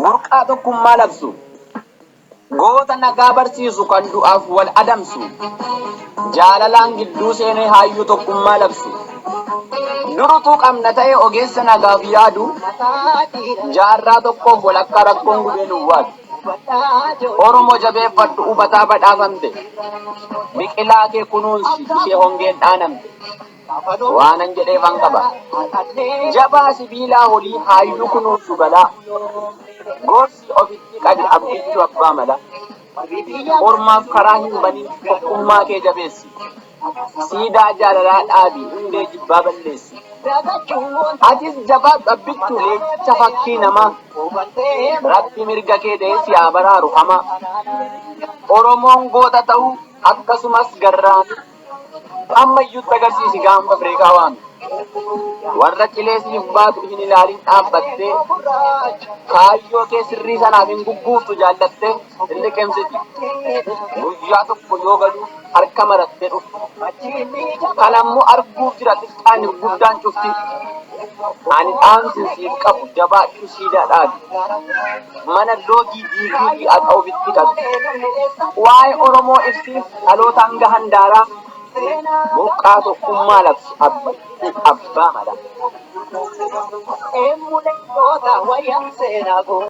burqaa tokkummaa labsu, goota nagaa barsiisu kan du'aaf wal adamsu, jaalalaan gidduu seenee hayyuu tokkummaa labsu, durutuu qabna ta'e ogeessa nagaaf yaadu, jaarraa tokkoof walakkaa rakkoon gubee nuwwaatu. Oromoo jabeeffadhu hubataa badhaafamte, biqilaa kee kunuunsi ishee hongeen dhaanamte. Waanan jedheefan qaba. Jabaa sibiilaa olii hayyuu kunuunsu balaa. Gorsi ofitti qabi abbichuu abbaa mala. Ormaaf karaa hin banin tokkummaa kee jabeessi. Siidaa jaalalaa dhaabii hundee jibbaa balleessi. Atis jabaadhu abbichuu leenjicha fakkii namaa. Rabbi mirga kee ta'ee si haa baraaru hamaa. Oromoon goota ta'uu akkasumas garraami. Ammayyuutti agarsiisi gaanfa Afrikaa waami. Warra qilee siif baatu hin ilaalin dhaabbattee, kaayyoo kee sirrii sanaaf hin gugguuftu jaallattee hin liqeemsiti. Guyyaa tokko yoo galu harka marattee dhufti. Kanammoo arguuf jira xiqqaan guddaan cufti. Ani dhaamsi siif qabu jabaadhu siidaa dhaabi. Mana loogii diigii akka ofitti qabi. Waa'ee Oromoo ibsiif dhaloota hanga handaaraa. Burqaa tokkummaa labsu abbaa mala.